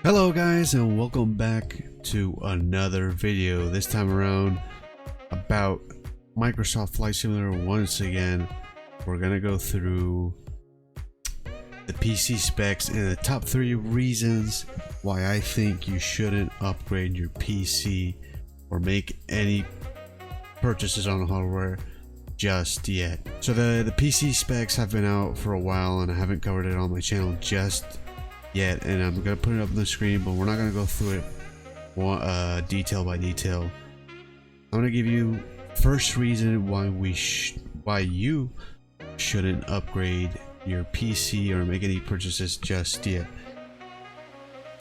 Hello guys, and welcome back to another video, this time around about Microsoft Flight Simulator. Once again, we're gonna go through the PC specs and the top 3 reasons why I think you shouldn't upgrade your PC or make any purchases on hardware just yet. So the PC specs have been out for a while and I haven't covered it on my channel just yet, and I'm gonna put it up on the screen, but we're not gonna go through it detail by detail. I'm gonna give you first reason why you shouldn't upgrade your PC or make any purchases just yet.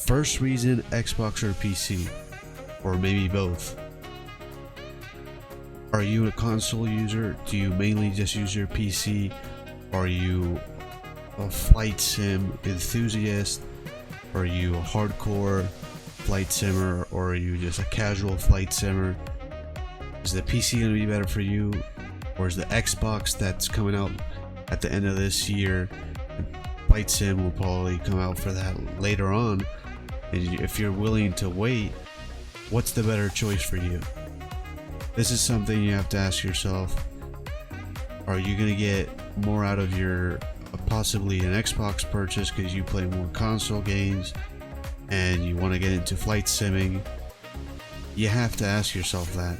First reason, Xbox or PC, or maybe both. Are you a console user? Do you mainly just use your PC? Are you a flight sim enthusiast? Are you a hardcore flight simmer, or are you just a casual flight simmer? Is the PC going to be better for you, or is the Xbox that's coming out at the end of this year? Flight sim will probably come out for that later on, and if you're willing to wait, what's the better choice for you? This is something you have to ask yourself. Are you going to get more out of your possibly an Xbox purchase because you play more console games and you want to get into flight simming? You have to ask yourself that.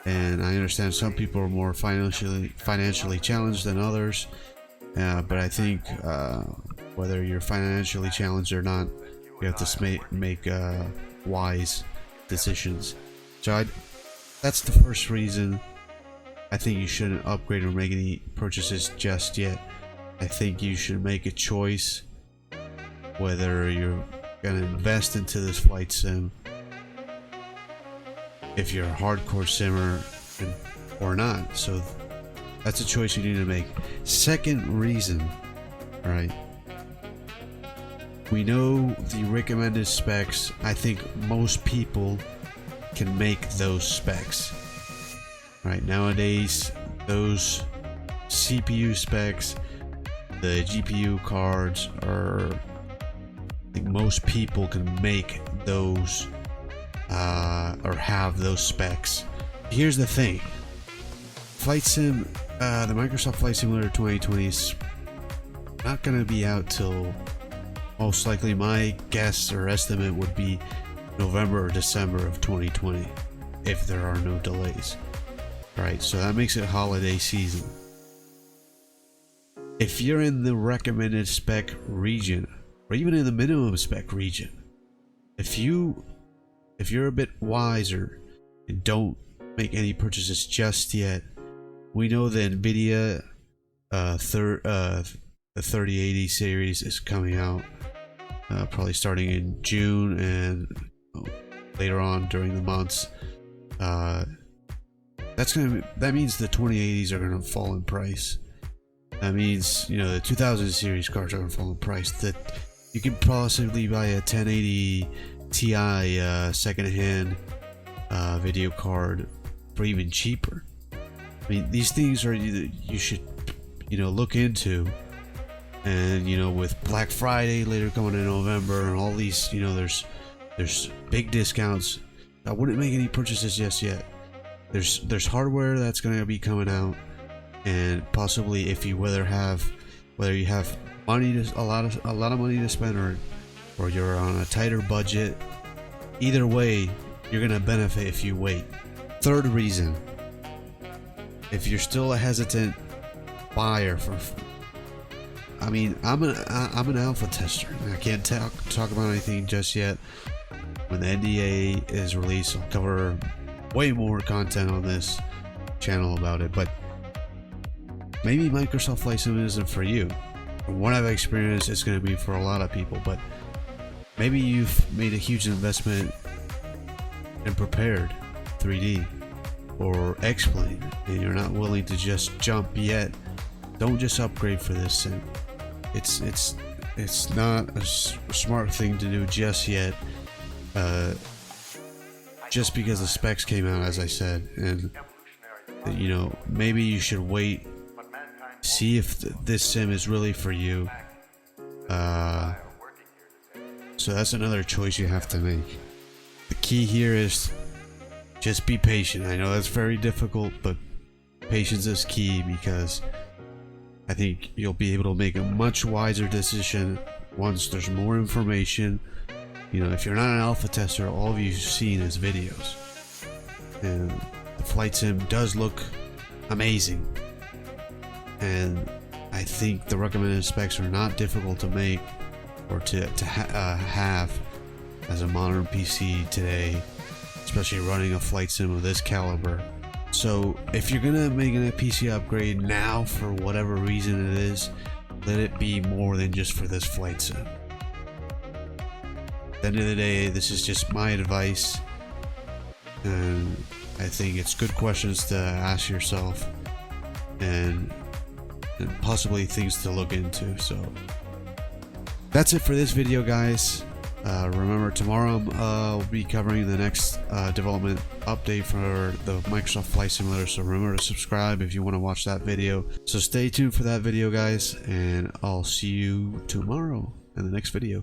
And I understand some people are more financially challenged than others, but I think whether you're financially challenged or not, you have to make wise decisions. So that's the first reason I think you shouldn't upgrade or make any purchases just yet. I think you should make a choice whether you're going to invest into this flight sim, if you're a hardcore simmer, or not. So that's a choice you need to make. Second reason, right? We know the recommended specs. I think most people can make those specs. Right, nowadays those CPU specs, the GPU cards are, I think most people can make those or have those specs. Here's the thing, Flight Sim, the Microsoft Flight Simulator 2020 is not going to be out till, most likely my guess or estimate would be November or December of 2020, if there are no delays. Right, so that makes it holiday season. If you're in the recommended spec region, or even in the minimum spec region, if you're a bit wiser and don't make any purchases just yet, we know the NVIDIA the 3080 series is coming out probably starting in June and later on during the months. That means the 2080s are going to fall in price. That means, you know, the 2000 series cards are going to fall in price. That you can possibly buy a 1080 Ti secondhand video card for even cheaper. I mean, these things are you should, you know, look into. And, you know, with Black Friday later coming in November and all these, you know, there's big discounts. I wouldn't make any purchases just yet. There's hardware that's going to be coming out, and possibly if you whether you have money a lot of money to spend, or you're on a tighter budget, either way you're going to benefit if you wait. Third reason, if you're still a hesitant buyer I mean, I'm an alpha tester. I can't talk about anything just yet. When the NDA is released, I'll cover way more content on this channel about it. But maybe Microsoft Flight Sim isn't for you. From what I've experienced, it's going to be for a lot of people. But maybe you've made a huge investment in Prepared 3D or X-Plane, and you're not willing to just jump yet. Don't just upgrade for this sim. It's not a smart thing to do just yet, just because the specs came out, as I said. And you know, maybe you should wait, see if this sim is really for you. So that's another choice you have to make. The key here is just be patient. I know that's very difficult, but patience is key, because I think you'll be able to make a much wiser decision once there's more information. You know, if you're not an alpha tester, all you've seen is videos. And the flight sim does look amazing. And I think the recommended specs are not difficult to make or to have as a modern PC today, especially running a flight sim of this caliber. So if you're gonna make a PC upgrade now for whatever reason it is, let it be more than just for this flight sim. At the end of the day, this is just my advice, and I think it's good questions to ask yourself and possibly things to look into. So that's it for this video, guys. Remember, tomorrow I'll be covering the next development update for the Microsoft Flight Simulator, so remember to subscribe if you want to watch that video. So stay tuned for that video, guys, and I'll see you tomorrow in the next video.